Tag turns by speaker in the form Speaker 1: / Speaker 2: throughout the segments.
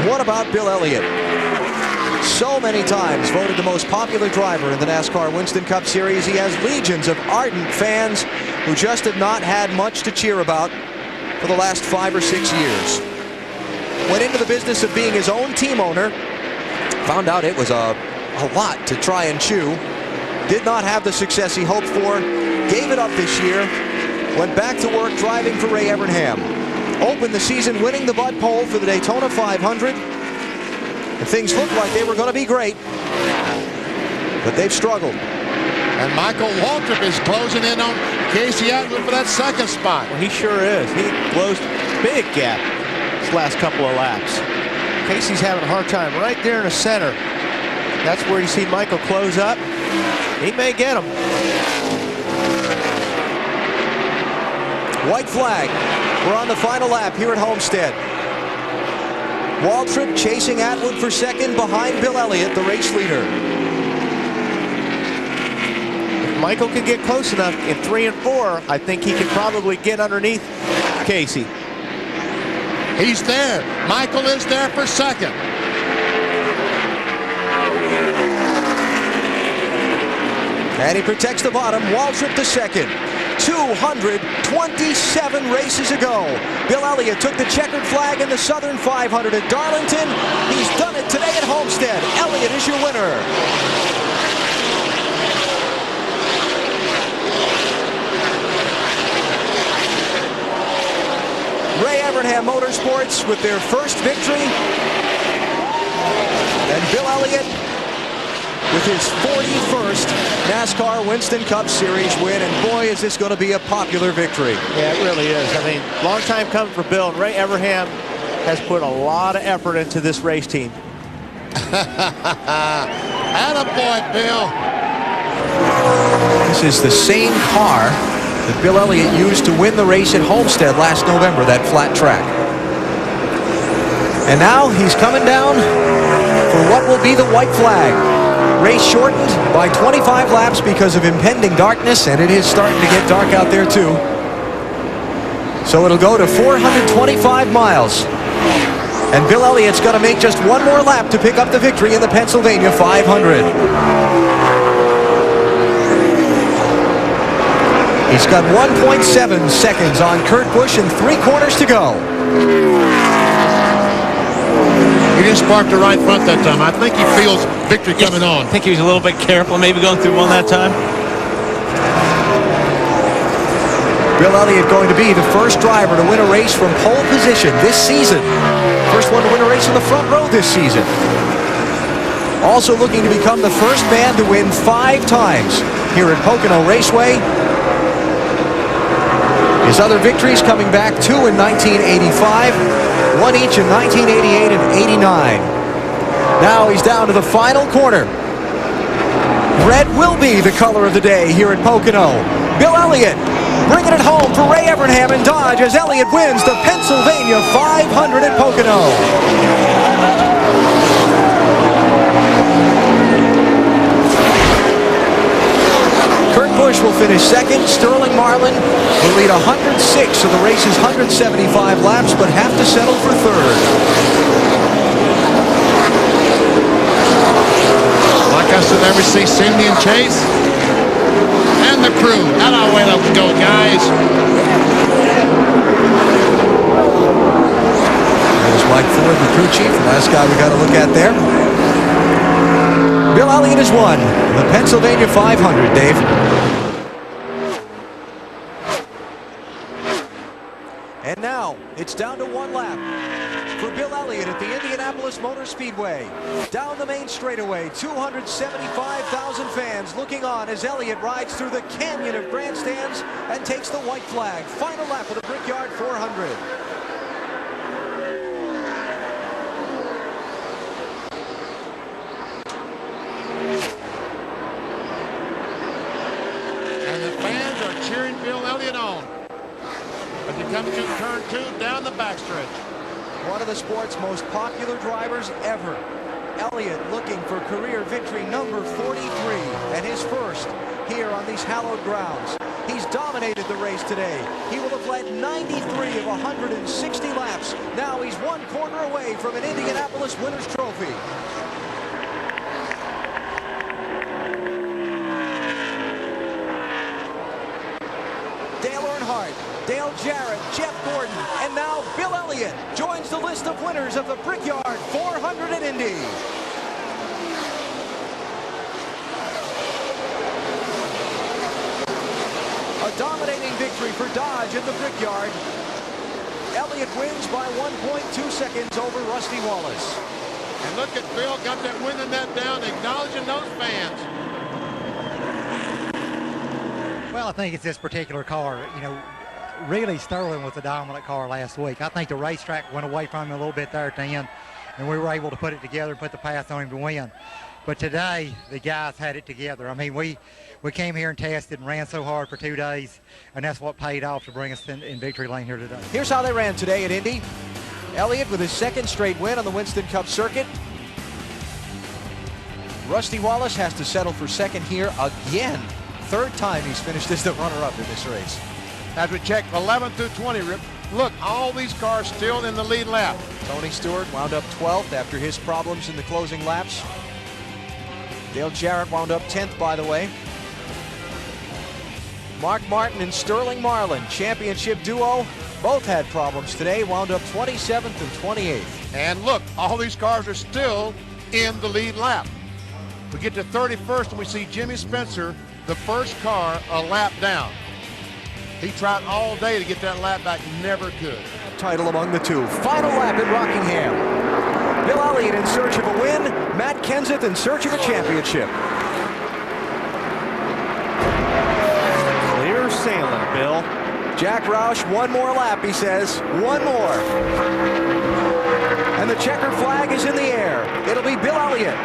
Speaker 1: What about Bill Elliott? So many times voted the most popular driver in the NASCAR Winston Cup Series. He has legions of ardent fans who just have not had much to cheer about for the last 5 or 6 years. Went into the business of being his own team owner. Found out it was a lot to try and chew. Did not have the success he hoped for. Gave it up this year. Went back to work driving for Ray Evernham. Opened the season winning the Bud Pole for the Daytona 500. And things looked like they were going to be great. But they've struggled.
Speaker 2: And Michael Waltrip is closing in on Kasey Kahne for that second spot.
Speaker 3: Well, he sure is. He closed a big gap this last couple of laps. Kasey's having a hard time right there in the center. That's where you see Michael close up. He may get him.
Speaker 1: White flag. We're on the final lap here at Homestead. Waltrip chasing Atwood for second behind Bill Elliott, the race leader.
Speaker 3: If Michael can get close enough in 3 and 4, I think he can probably get underneath Kasey.
Speaker 2: He's there. Michael is there for second.
Speaker 1: And he protects the bottom. Waltrip to second. 227 races ago, Bill Elliott took the checkered flag in the Southern 500 at Darlington. He's done it today at Homestead. Elliott is your winner. Ray Evernham Motorsports with their first victory. And Bill Elliott with his 41st NASCAR Winston Cup Series win, and boy, is this going to be a popular victory.
Speaker 3: Yeah, it really is. I mean, long time coming for Bill, and Ray Evernham has put a lot of effort into this race team.
Speaker 2: Attaboy, Bill.
Speaker 1: This is the same car that Bill Elliott used to win the race at Homestead last November, that flat track. And now he's coming down for what will be the white flag. Race shortened by 25 laps because of impending darkness, and it is starting to get dark out there too. So it'll go to 425 miles. And Bill Elliott's going to make just one more lap to pick up the victory in the Pennsylvania 500. He's got 1.7 seconds on Kurt Busch and 3 corners to go.
Speaker 2: He didn't spark the right front that time. I think he feels victory coming on.
Speaker 4: I think he was a little bit careful, maybe going through one that time.
Speaker 1: Bill Elliott going to be the first driver to win a race from pole position this season. First one to win a race in the front row this season. Also looking to become the first man to win 5 times here at Pocono Raceway. His other victories coming back, 2 in 1985, 1 each in 1988 and 89. Now he's down to the final corner. Red will be the color of the day here at Pocono. Bill Elliott bringing it home for Ray Evernham and Dodge as Elliott wins the Pennsylvania 500 at Pocono. Kurt Busch will finish second. Sterling Marlin will lead 106 of the race's 175 laps, but have to settle for third.
Speaker 2: Like I said, ever see Cindy and Chase? And the crew. That's our way to go, guys.
Speaker 1: There's Mike Ford, the crew chief. The last guy we got to look at there. Bill Elliott has won the Pennsylvania 500, Dave. And now it's down to 1 lap for Bill Elliott at the Indianapolis Motor Speedway. Down the main straightaway, 275,000 fans looking on as Elliott rides through the canyon of grandstands and takes the white flag. Final lap of the Brickyard 400.
Speaker 2: Cheering Bill Elliott on as he comes to turn 2 down the backstretch.
Speaker 1: One of the sport's most popular drivers ever. Elliott looking for career victory number 43 and his first here on these hallowed grounds. He's dominated the race today. He will have led 93 of 160 laps. Now he's 1 corner away from an Indianapolis Winners Trophy. Dale Earnhardt, Dale Jarrett, Jeff Gordon, and now Bill Elliott joins the list of winners of the Brickyard 400 at Indy. A dominating victory for Dodge in the Brickyard. Elliott wins by 1.2 seconds over Rusty Wallace.
Speaker 2: And look at Bill, got that winning that down, acknowledging those fans.
Speaker 5: Well, I think it's this particular car. You know, really Sterling was the dominant car last week. I think the racetrack went away from him a little bit there at the end, and we were able to put it together and put the pass on him to win. But today, the guys had it together. I mean, we came here and tested and ran so hard for 2 days, and that's what paid off to bring us in victory lane here today.
Speaker 1: Here's how they ran today at Indy. Elliott with his 2nd straight win on the Winston Cup circuit. Rusty Wallace has to settle for 2nd here again. 3rd time he's finished as the runner-up in this race.
Speaker 2: As we check 11 through 20, Rip, look, all these cars still in the lead lap.
Speaker 1: Tony Stewart wound up 12th after his problems in the closing laps. Dale Jarrett wound up 10th, by the way. Mark Martin and Sterling Marlin, championship duo, both had problems today, wound up 27th and 28th.
Speaker 2: And look, all these cars are still in the lead lap. We get to 31st and we see Jimmy Spencer, the first car, a lap down. He tried all day to get that lap back, never could.
Speaker 1: Title among the two. Final lap at Rockingham. Bill Elliott in search of a win. Matt Kenseth in search of a championship.
Speaker 3: Clear sailing, Bill.
Speaker 1: Jack Roush, 1 more lap, he says. 1 more. And the checkered flag is in the air. It'll be Bill Elliott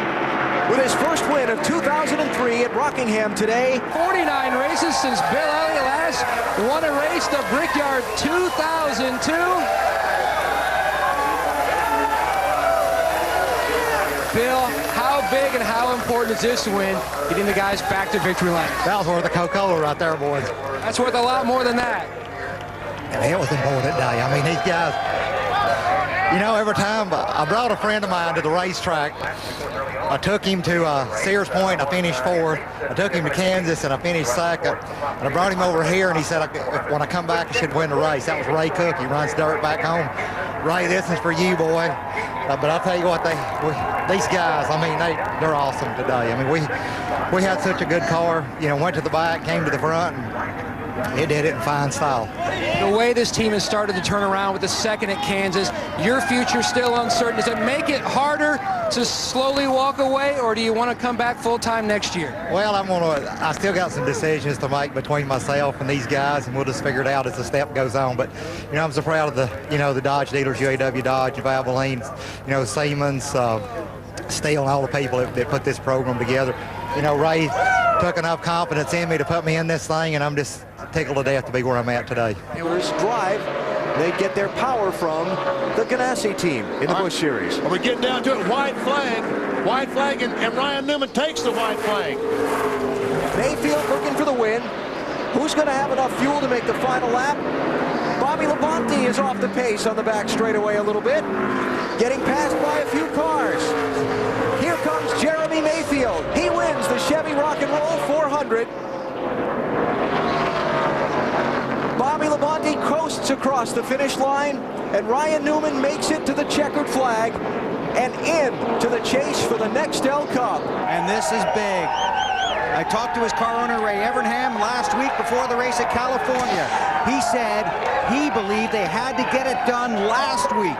Speaker 1: with his first win of 2003 at Rockingham today.
Speaker 6: 49 races since Bill Elliott last won a race, the Brickyard 2002. Bill, how big and how important is this win, getting the guys back to victory lane?
Speaker 5: That was worth a Coca-Cola right there, boys.
Speaker 6: That's worth a lot more than that.
Speaker 5: And it was important today. I mean, these guys, you know, every time I brought a friend of mine to the racetrack, I took him to Sears Point, I finished 4th. I took him to Kansas, and I finished 2nd. And I brought him over here, and he said, when I come back, I should win the race. That was Ray Cook. He runs dirt back home. Ray, this is for you, boy. But I'll tell you what, these guys, I mean, they're awesome today. I mean, we had such a good car. You know, went to the back, came to the front, and it did it in fine style.
Speaker 6: The way this team has started to turn around with the 2nd at Kansas, your future still uncertain. Does it make it harder to slowly walk away, or do you want to come back full-time next year?
Speaker 5: Well, I still got some decisions to make between myself and these guys, and we'll just figure it out as the step goes on. But, you know, I'm so proud of the Dodge dealers, UAW Dodge, Valvoline, Siemens, Steele, and all the people that put this program together. You know, Ray took enough confidence in me to put me in this thing, and I'm just tickled to death to be where I'm at today.
Speaker 1: Dealers drive. They get their power from the Ganassi team in the Busch Series.
Speaker 2: Are we getting down to it? White flag, and Ryan Newman takes the white flag.
Speaker 1: Mayfield looking for the win. Who's going to have enough fuel to make the final lap? Bobby Labonte is off the pace on the back straightaway a little bit, getting passed by a few cars. Here comes Jeremy Mayfield. He wins the Chevy Rock and Roll 400. Bobby Labonte coasts across the finish line, and Ryan Newman makes it to the checkered flag and into the chase for the Nextel Cup.
Speaker 7: And this is big. I talked to his car owner, Ray Evernham, last week before the race at California. He said he believed they had to get it done last week.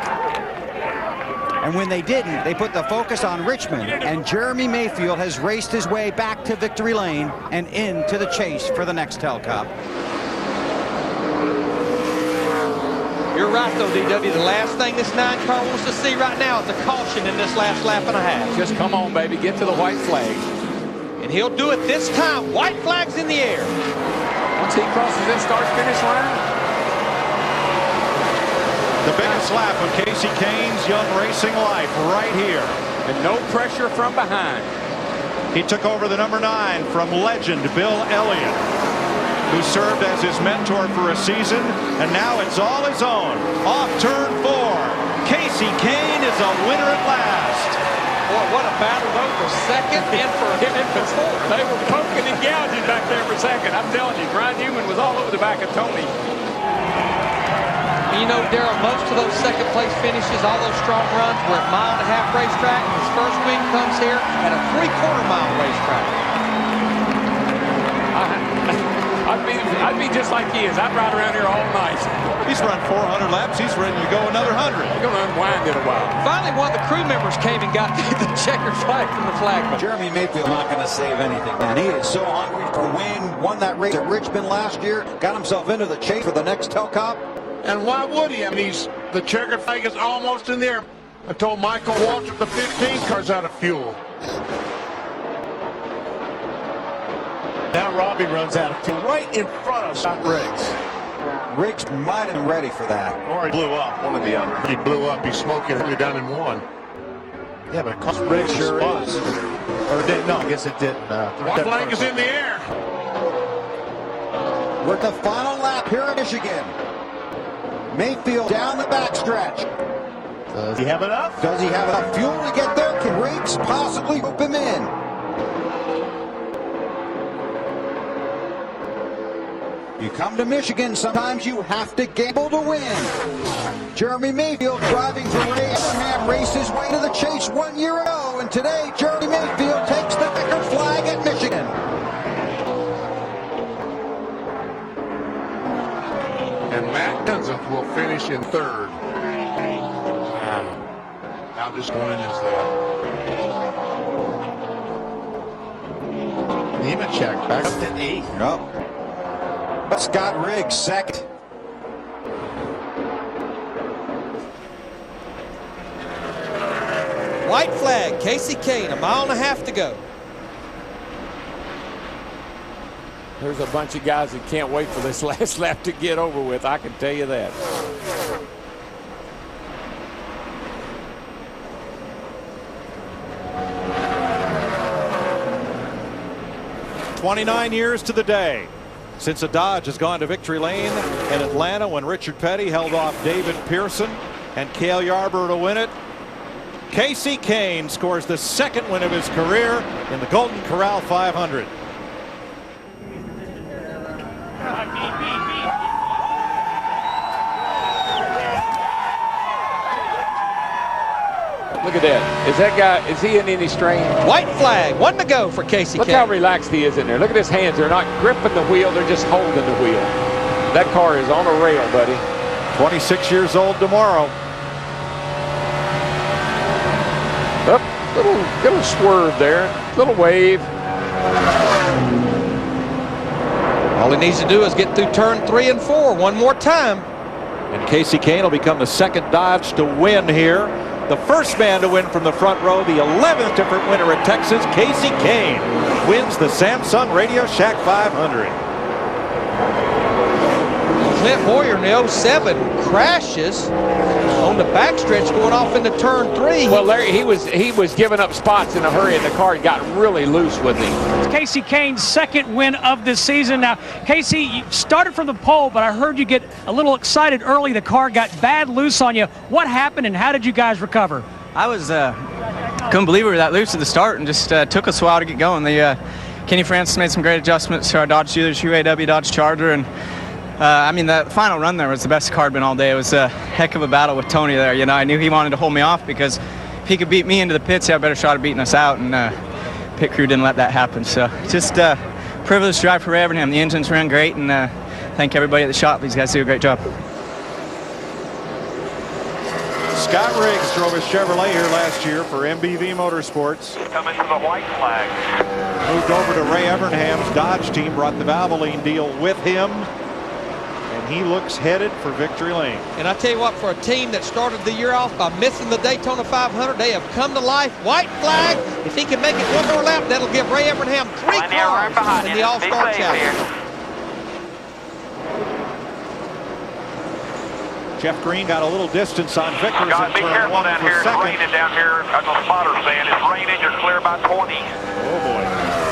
Speaker 7: And when they didn't, they put the focus on Richmond. And Jeremy Mayfield has raced his way back to victory lane and into the chase for the Nextel Cup.
Speaker 8: You're right, though, DW. The last thing this 9 car wants to see right now is a caution in this last lap and a half.
Speaker 9: Just come on, baby. Get to the white flag.
Speaker 8: And he'll do it this time. White flag's in the air.
Speaker 9: Once he crosses that start-finish line.
Speaker 10: The biggest lap of Kasey Kahne's young racing life right here.
Speaker 9: And no pressure from behind.
Speaker 10: He took over the number 9 from legend Bill Elliott. who served as his mentor for a season, and now it's all his own. Off turn 4. Kasey Kahne is a winner at last.
Speaker 8: Boy, what a battle though for second and for him in for fourth.
Speaker 9: They were poking and gouging back there for second. I'm telling you, Brian Newman was all over the back of Tony.
Speaker 8: You know, Darrell, most of those second place finishes, all those strong runs were at mile-and-a-half racetrack. His first win comes here at a 3/4 mile racetrack.
Speaker 9: I'd be just like he is. I'd ride around here all night.
Speaker 10: He's run 400 laps. He's ready to go another 100.
Speaker 9: We're going to unwind in a while.
Speaker 8: Finally, one of the crew members came and got the checkered flag from the flag.
Speaker 11: Jeremy Mayfield not going to save anything. And he is so hungry to win. Won that race at Richmond last year. Got himself into the chase for the next Cup.
Speaker 2: And why would he? I mean, the checkered flag is almost in there. I told Michael Waltrip the 15 car's out of fuel.
Speaker 3: Now Robbie runs out of fuel right in front of Scott Riggs.
Speaker 11: Riggs might have been ready for that.
Speaker 3: Or he blew up, one or the other.
Speaker 2: He blew up. He's smoking only down in one.
Speaker 3: Yeah, but it cost Riggs sure is. Or it didn't. No, I guess it didn't.
Speaker 2: One flag is in the air.
Speaker 11: With the final lap here in Michigan. Mayfield down the backstretch.
Speaker 3: Does he have enough?
Speaker 11: Does he have enough fuel to get there? Can Riggs possibly whip him in? You come to Michigan, sometimes you have to gamble to win. Jeremy Mayfield driving for Ray Evernham raced his way to the chase 1 year ago, and today Jeremy Mayfield takes the checkered flag at Michigan.
Speaker 2: And Matt Kenseth will finish in third. How disappointing is that?
Speaker 3: Nemechek back up to 8.
Speaker 11: Nope. Scott Riggs second.
Speaker 8: White flag, Kasey Kahne, 1.5 miles to go.
Speaker 9: There's a bunch of guys that can't wait for this last lap to get over with. I can tell you that.
Speaker 10: "29 years to the day since a Dodge has gone to victory lane in Atlanta when Richard Petty held off David Pearson and Cale Yarborough to win it. Kasey Kahne scores the second win of his career in the Golden Corral 500.
Speaker 9: Look at that. Is that guy, is he in any strain?
Speaker 8: White flag, 1 to go for Kasey Kahne.
Speaker 9: Look how relaxed he is in there. Look at his hands. They're not gripping the wheel. They're just holding the wheel. That car is on a rail, buddy.
Speaker 10: 26 years old tomorrow.
Speaker 9: Up, little swerve there. Little wave.
Speaker 8: All he needs to do is get through turn 3 and 4 one more time.
Speaker 10: And Kasey Kahne will become the second Dodge to win here. The first man to win from the front row, the 11th different winner at Texas, Kasey Kahne wins the Samsung Radio Shack 500.
Speaker 8: Clint Boyer in the 07 crashes on the backstretch going off into turn 3.
Speaker 9: Well, Larry, he was giving up spots in a hurry, and the car got really loose with him.
Speaker 12: Kasey Kahne's second win of the season. Now, Kasey, you started from the pole, but I heard you get a little excited early. The car got bad loose on you. What happened, and how did you guys recover?
Speaker 13: I was couldn't believe we were that loose at the start, and just took us a while to get going. Kenny Francis made some great adjustments to our Dodge dealers, UAW Dodge Charger, and I mean, the final run there was the best car I'd been all day. It was a heck of a battle with Tony there. You know, I knew he wanted to hold me off because if he could beat me into the pits, he had a better shot of beating us out, and pit crew didn't let that happen. So just privileged to drive for Ray Evernham. The engines ran great, and thank everybody at the shop. These guys do a great job.
Speaker 10: Scott Riggs drove his Chevrolet here last year for MBV Motorsports.
Speaker 14: Coming to the white flag.
Speaker 10: Moved over to Ray Evernham's Dodge team, brought the Valvoline deal with him. And he looks headed for victory lane.
Speaker 8: And I tell you what, for a team that started the year off by missing the Daytona 500, they have come to life. White flag. If he can make it one more lap, that'll give Ray Evernham 3 cars in the All-Star Challenge.
Speaker 10: Jeff Green got a little distance on Vickers in
Speaker 14: be
Speaker 10: turn
Speaker 14: careful
Speaker 10: 1
Speaker 14: down
Speaker 10: for
Speaker 14: here. It's
Speaker 10: second.
Speaker 14: raining down here. That's what the spotter's saying. It's raining. You're clear by 20.
Speaker 10: Oh boy.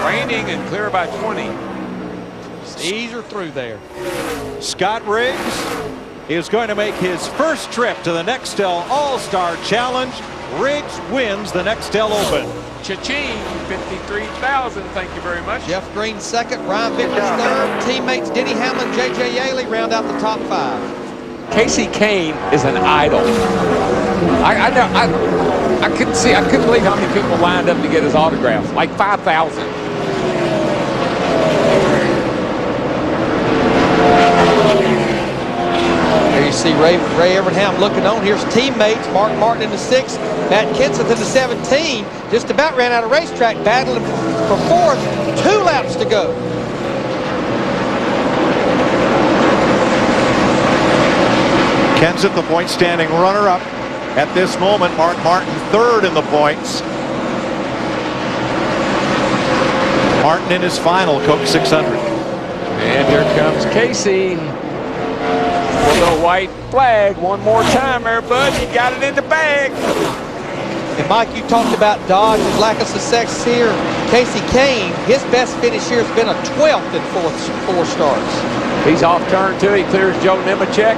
Speaker 9: Raining and clear by 20.
Speaker 8: These are through there.
Speaker 10: Scott Riggs is going to make his first trip to the Nextel All-Star Challenge. Riggs wins the Nextel Open.
Speaker 9: Cha-ching, 53,000. Thank you very much.
Speaker 8: Jeff Green second, Ryan Vickers third. Teammates Denny Hamlin, J.J. Yaley round out the top 5.
Speaker 9: Kasey Kahne is an idol. I couldn't believe how many people lined up to get his autograph. Like 5,000.
Speaker 8: There you see Ray Evernham looking on. Here's teammates, Mark Martin in the 6th, Matt Kenseth in the 17. Just about ran out of racetrack, battling for 4th. 2 laps to go.
Speaker 10: Kenseth, the point standing runner-up at this moment. Mark Martin 3rd in the points. Martin in his final Coke 600.
Speaker 9: And here comes Kasey. For the white flag. One more time there, bud. You got it in the bag.
Speaker 8: And Mike, you talked about Dodge and lack of success here. Kasey Kahne, his best finish here has been a 12th in 4 starts.
Speaker 9: He's off turn 2. He clears Joe Nemechek.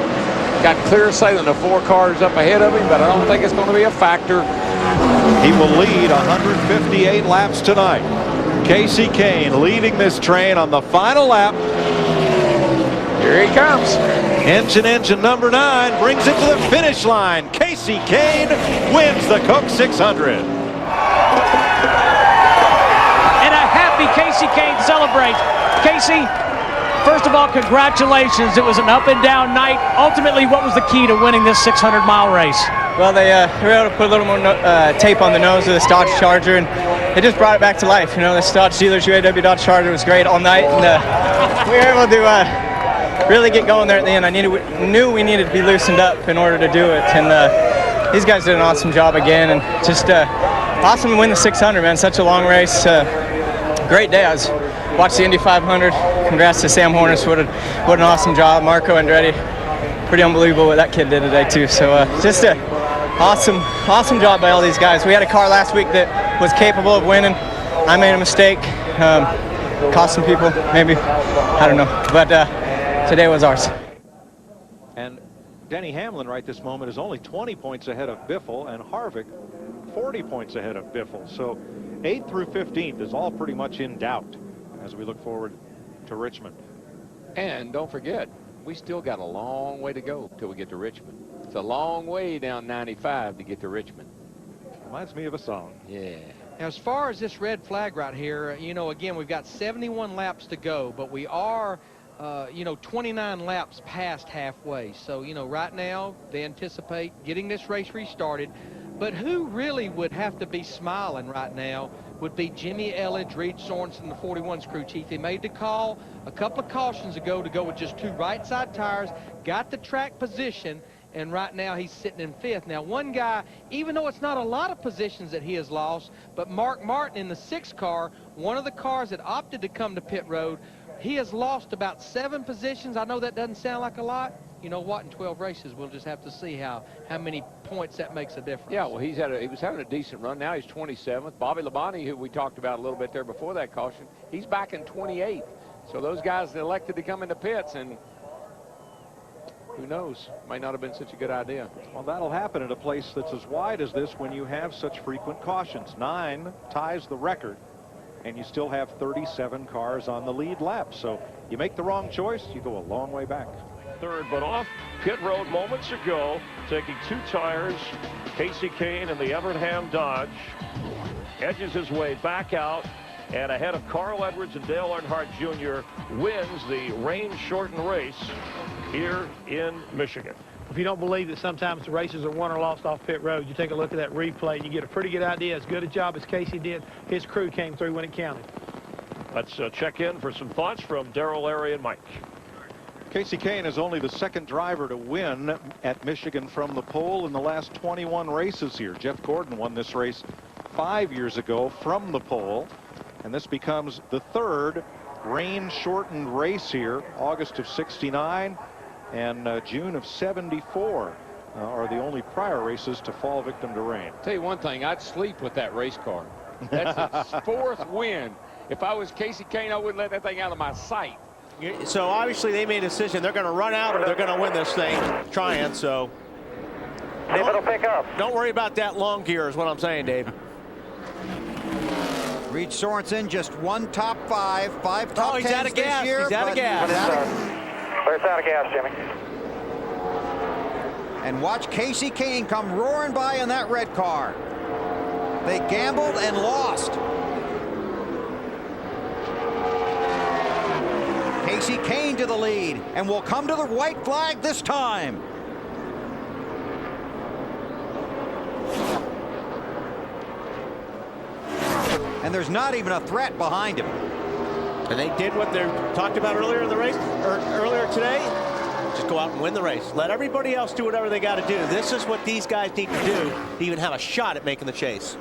Speaker 9: Got clear sailing, the 4 cars up ahead of him, but I don't think it's going to be a factor.
Speaker 10: He will lead 158 laps tonight. Kasey Kahne leading this train on the final lap.
Speaker 9: Here he comes.
Speaker 10: Engine number 9 brings it to the finish line. Kasey Kahne wins the Coke 600.
Speaker 12: And a happy Kasey Kahne celebrates. Kasey, first of all, congratulations. It was an up and down night. Ultimately, what was the key to winning this 600-mile race?
Speaker 13: Well, they were able to put a little more tape on the nose of this Dodge Charger, and it just brought it back to life. You know, this Dodge dealer's UAW Dodge Charger was great all night, and we were able to really get going there at the end. I knew we needed to be loosened up in order to do it, and these guys did an awesome job again, and just awesome to win the 600, man. Such a long race. Great day. I watched the Indy 500. Congrats to Sam Hornish. What an awesome job. Marco Andretti. Pretty unbelievable what that kid did today too. So just a awesome job by all these guys. We had a car last week that was capable of winning. I made a mistake. Cost some people, maybe. I don't know. But today was ours.
Speaker 10: And Denny Hamlin right this moment is only 20 points ahead of Biffle, and Harvick 40 points ahead of Biffle. So 8th through 15th is all pretty much in doubt as we look forward to Richmond.
Speaker 9: And don't forget, we still got a long way to go till we get to Richmond. It's a long way down 95 to get to Richmond.
Speaker 10: Reminds me of a song.
Speaker 9: Yeah.
Speaker 8: Now, as far as this red flag right here, you know, again, we've got 71 laps to go, but we are, 29 laps past halfway. So, right now, they anticipate getting this race restarted. But who really would have to be smiling right now would be Jimmy Elliott, Reed Sorensen, the 41's crew chief. He made the call a couple of cautions ago to go with just 2 right side tires, got the track position, and right now he's sitting in 5th. Now, one guy, even though it's not a lot of positions that he has lost, but Mark Martin in the 6th car, one of the cars that opted to come to pit road, he has lost about 7 positions. I know that doesn't sound like a lot. You know what? In 12 races, we'll just have to see how many points that makes a difference.
Speaker 9: Yeah, well, he was having a decent run. Now he's 27th. Bobby Labonte, who we talked about a little bit there before that caution, he's back in 28th. So those guys elected to come into pits, and who knows? Might not have been such a good idea.
Speaker 10: Well, that'll happen at a place that's as wide as this when you have such frequent cautions. 9 ties the record, and you still have 37 cars on the lead lap. So you make the wrong choice, you go a long way back.
Speaker 15: Third, but off pit road moments ago, taking 2 tires, Kasey Kahne in the Evernham Dodge edges his way back out, and ahead of Carl Edwards and Dale Earnhardt Jr. wins the rain-shortened race here in Michigan.
Speaker 16: If you don't believe that sometimes the races are won or lost off pit road, you take a look at that replay and you get a pretty good idea. As good a job as Kasey did, his crew came through when it counted.
Speaker 15: Let's check in for some thoughts from Darrell, Larry, and Mike.
Speaker 10: Kasey Kahne is only the 2nd driver to win at Michigan from the pole in the last 21 races here. Jeff Gordon won this race 5 years ago from the pole, and this becomes the 3rd rain-shortened race here. August of '69 and June of '74 are the only prior races to fall victim to rain.
Speaker 9: Tell you one thing, I'd sleep with that race car. That's its 4th win. If I was Kasey Kahne, I wouldn't let that thing out of my sight.
Speaker 3: So obviously they made a decision. They're going to run out or they're going to win this thing. Trying, so.
Speaker 14: It'll pick up.
Speaker 3: Don't worry about that long gear is what I'm saying, Dave.
Speaker 7: Reed Sorensen just one top five top
Speaker 3: he's
Speaker 7: 10s
Speaker 3: out of gas.
Speaker 7: this year.
Speaker 3: He's out of gas.
Speaker 14: It's out of gas, Jimmy.
Speaker 7: And watch Kasey Kahne come roaring by in that red car. They gambled and lost. Kasey Kahne to the lead and will come to the white flag this time. And there's not even a threat behind him.
Speaker 3: And they did what they talked about earlier in the race, or earlier today. Just go out and win the race. Let everybody else do whatever they got to do. This is what these guys need to do to even have a shot at making the chase.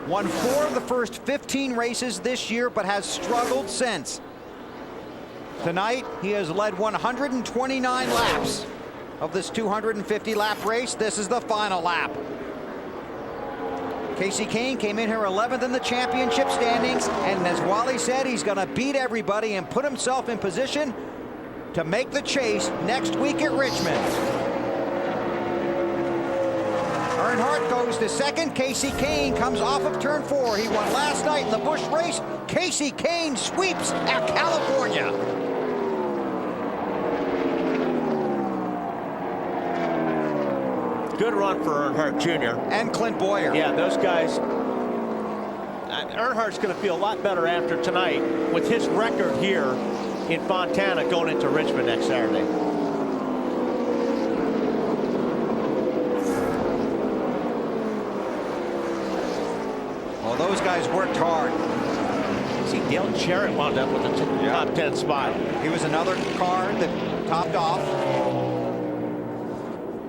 Speaker 7: Won 4 of the first 15 races this year, but has struggled since. Tonight, he has led 129 laps of this 250-lap race. This is the final lap. Kasey Kahne came in here 11th in the championship standings, and as Wally said, he's going to beat everybody and put himself in position to make the chase next week at Richmond. Earnhardt goes to second. Kasey Kahne comes off of turn 4. He won last night in the Busch race. Kasey Kahne sweeps at California.
Speaker 3: Good run for Earnhardt Jr.
Speaker 7: And Clint Boyer.
Speaker 3: Yeah, those guys. Earnhardt's going to feel a lot better after tonight with his record here in Fontana going into Richmond next Saturday.
Speaker 7: Well, those guys worked hard.
Speaker 3: See, Dale Jarrett wound up with a top 10 spot.
Speaker 7: He was another car that topped off.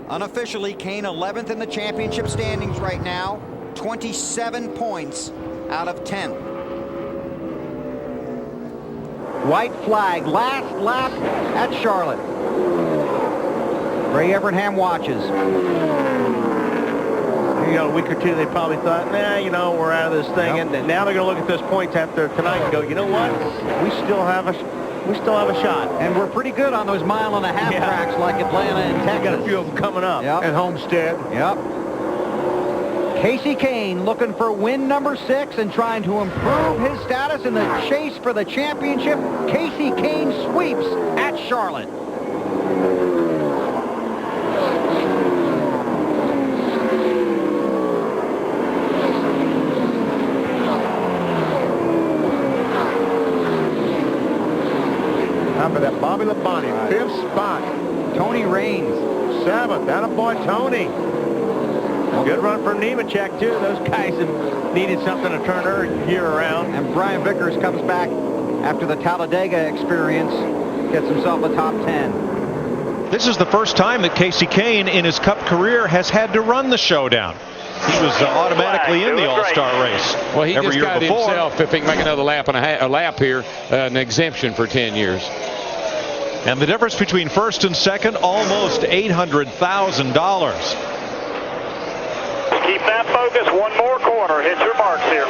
Speaker 7: Unofficially, Kahne 11th in the championship standings right now. 27 points out of 10. White flag, last lap at Charlotte. Ray Evernham watches.
Speaker 17: You know, a week or two, they probably thought, nah, you know, we're out of this thing. Yep. And now they're going to look at those points after tonight and go, you know what? We still have a shot.
Speaker 7: And we're pretty good on those mile-and-a-half tracks like Atlanta and Texas.
Speaker 17: Got a few of them coming up.
Speaker 7: Yep.
Speaker 17: And Homestead.
Speaker 7: Yep. Kasey Kahne looking for win number 6 and trying to improve his status in the chase for the championship. Kasey Kahne sweeps at Charlotte.
Speaker 17: Top of that, Bobby Labonte, 5th spot.
Speaker 7: Tony Raines,
Speaker 17: 7th. Attaboy, Tony. Good run for Nemechek, too. Those guys have needed something to turn their gear around.
Speaker 7: And Brian Vickers comes back after the Talladega experience, gets himself a top 10.
Speaker 10: This is the first time that Kasey Kahne in his Cup career has had to run the showdown. He was automatically in the All-Star race.
Speaker 9: Well, he
Speaker 10: every
Speaker 9: just
Speaker 10: year
Speaker 9: got
Speaker 10: before.
Speaker 9: himself, if he can make another lap and a lap here, an exemption for 10 years.
Speaker 10: And the difference between first and second, almost $800,000.
Speaker 14: Keep that focus. One more corner. Hit your marks here.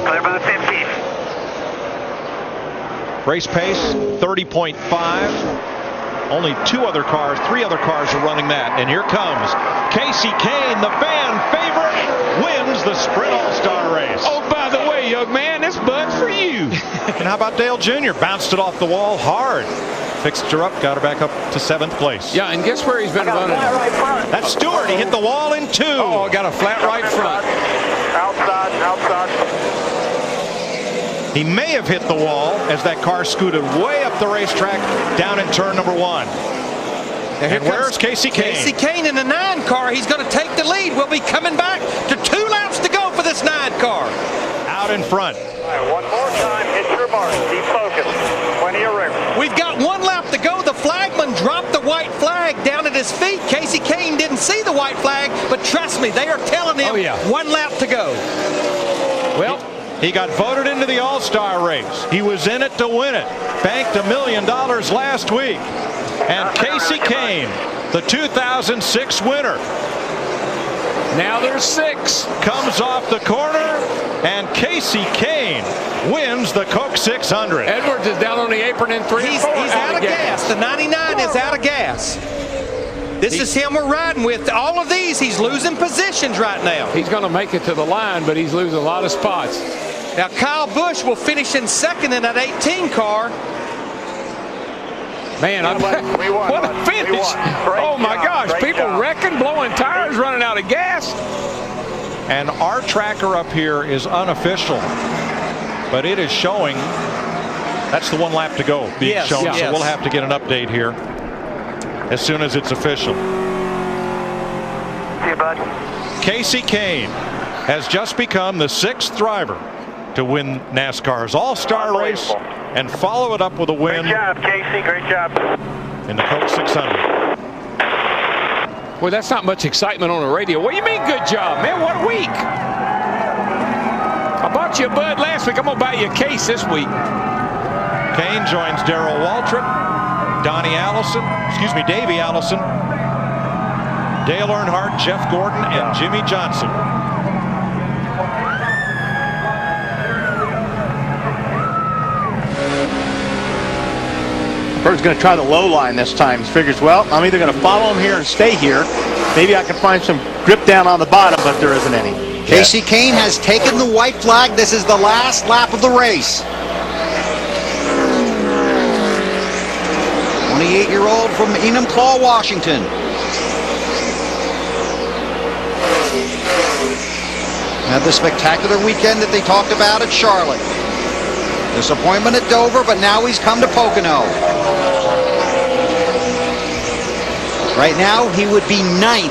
Speaker 14: Clear by the 15.
Speaker 10: Race pace 30.5. Only three other cars are running that. And here comes Kasey Kahne, the fan favorite, wins the Sprint All-Star race.
Speaker 9: Oh, by the way, young man, this bud's for you.
Speaker 10: And how about Dale Jr.? Bounced it off the wall hard. Fixed her up, got her back up to 7th place.
Speaker 9: Yeah, and guess where he's been running?
Speaker 14: Right,
Speaker 10: that's Stewart. He hit the wall in 2.
Speaker 9: Oh, got a flat right front.
Speaker 14: Outside.
Speaker 10: He may have hit the wall as that car scooted way up the racetrack down in turn number 1. And where's Kasey Kahne?
Speaker 6: Kasey Kahne in the 9 car. He's going to take the lead. We'll be coming back to 2 laps to go for this 9 car.
Speaker 10: Out in front.
Speaker 14: All right, one more time. Hit your marks. Keep focused. Plenty of room.
Speaker 6: We've got 1 lap to go. The flagman dropped the white flag down at his feet. Kasey Kahne didn't see the white flag, but trust me, they are telling him 1 lap to go.
Speaker 10: Well, he got voted into the All-Star race. He was in it to win it. Banked $1 million last week. And Kasey Kahne, the 2006 winner.
Speaker 9: Now there's 6.
Speaker 10: Comes off the corner, and Kasey Kahne Kahne wins the Coke 600.
Speaker 9: Edwards is down on the apron in 3
Speaker 18: He's
Speaker 9: and 4.
Speaker 18: He's out of gas. The 99 is out of gas. This is him we're riding with. All of these, he's losing positions right now.
Speaker 9: He's going to make it to the line, but he's losing a lot of spots.
Speaker 18: Now, Kyle Busch will finish in second in that 18 car.
Speaker 9: Man, what a finish. Oh, my gosh. People wrecking, blowing tires, running out of gas.
Speaker 10: And our tracker up here is unofficial, but it is showing that's the 1 lap to go being shown.
Speaker 18: Yes.
Speaker 10: So we'll have to get an update here as soon as it's official.
Speaker 14: See you, bud.
Speaker 10: Kasey Kahne has just become the 6th driver to win NASCAR's All-Star race and follow it up with a win.
Speaker 14: Great job, Kasey. Great job.
Speaker 10: In the Coke 600.
Speaker 9: Well, that's not much excitement on the radio. What do you mean, good job, man? What a week. I bought you a Bud last week. I'm going to buy you a case this week.
Speaker 10: Kahne joins Darrell Waltrip, Davey Allison, Dale Earnhardt, Jeff Gordon, and Jimmy Johnson.
Speaker 17: Bird's going to try the low line this time. He figures, well, I'm either going to follow him here and stay here. Maybe I can find some grip down on the bottom, but there isn't any.
Speaker 11: Kasey Kahne has taken the white flag. This is the last lap of the race. 28-year-old from Enumclaw, Washington. Had the spectacular weekend that they talked about at Charlotte. Disappointment at Dover, but now he's come to Pocono. Right now, he would be 9th.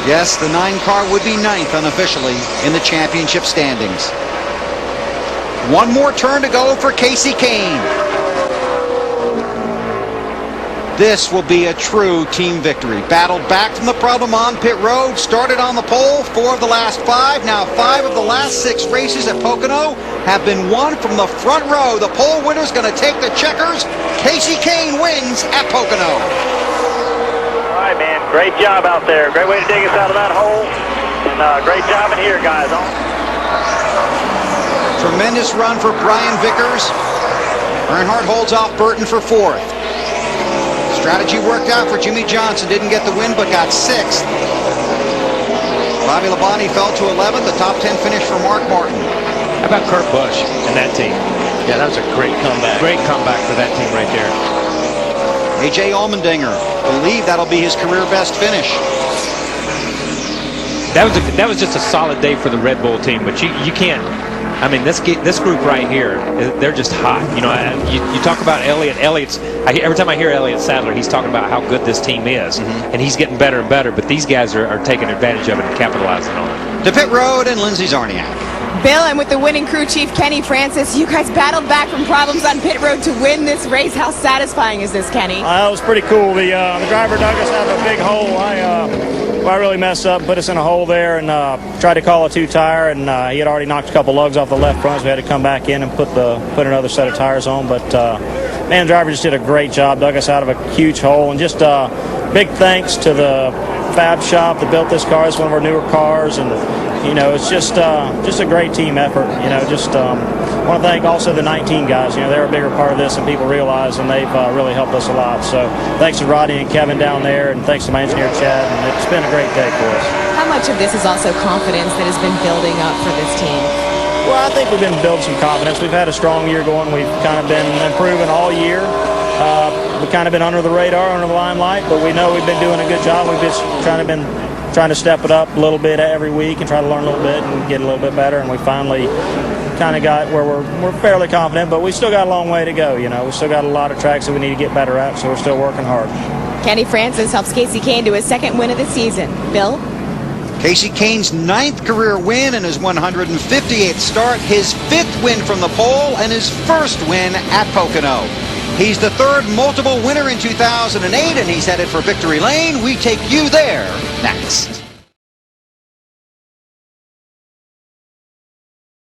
Speaker 11: Yes, the 9 car would be 9th unofficially in the championship standings. 1 more turn to go for Kasey Kahne. This will be a true team victory. Battled back from the problem on pit road, started on the pole, 4 of the last 5. Now 5 of the last 6 races at Pocono have been won from the front row. The pole winner's going to take the checkers. Kasey Kahne wins at Pocono.
Speaker 14: All right, man. Great job out there. Great way to dig us out of that hole. And great job in here, guys.
Speaker 11: Tremendous run for Brian Vickers. Earnhardt holds off Burton for 4th. Strategy worked out for Jimmy Johnson. Didn't get the win, but got 6th. Bobby Labonte fell to 11th. The top 10 finish for Mark Martin.
Speaker 3: How about Kurt Busch and that team?
Speaker 17: Yeah, that was a great comeback.
Speaker 3: Great comeback for that team right there.
Speaker 11: A.J. Allmendinger, believe that'll be his career best finish.
Speaker 19: That was just a solid day for the Red Bull team, but you can't. I mean, this group right here, they're just hot. You know, you talk about Elliott. Every time I hear Elliott Sadler, he's talking about how good this team is, and he's getting better and better. But these guys are taking advantage of it and capitalizing on it.
Speaker 11: To pit road and Lindsey Zarniak.
Speaker 20: Bill, and with the winning crew chief Kenny Francis, you guys battled back from problems on pit road to win this race. How satisfying is this, Kenny?
Speaker 21: It was pretty cool. The driver dug us out of a big hole. I really messed up, put us in a hole there, and tried to call a 2-tire, and he had already knocked a couple lugs off the left front, so we had to come back in and put another set of tires on. But man, the driver just did a great job, dug us out of a huge hole, and just big thanks to the fab shop that built this car. It's one of our newer cars, and you know, it's just a great team effort. You know, just want to thank also the 19 guys. You know, they're a bigger part of this than people realize, and they've really helped us a lot. So thanks to Rodney and Kevin down there, and thanks to my engineer Chad. And it's been a great day for us.
Speaker 20: How much of this is also confidence that has been building up for this team?
Speaker 21: Well, I think we've been building some confidence. We've had a strong year going. We've kind of been improving all year. We've kind of been under the radar, under the limelight, but we know we've been doing a good job. We've just trying to step it up a little bit every week and try to learn a little bit and get a little bit better. And we finally kind of got where we're fairly confident, but we still got a long way to go. You know, we still got a lot of tracks that we need to get better at, so we're still working hard.
Speaker 20: Kenny Francis helps Kasey Kahne to his 2nd win of the season. Bill?
Speaker 11: Kasey Kahne's 9th career win and his 158th start, his 5th win from the pole, and his 1st win at Pocono. He's the 3rd multiple winner in 2008, and he's headed for Victory Lane. We take you there next.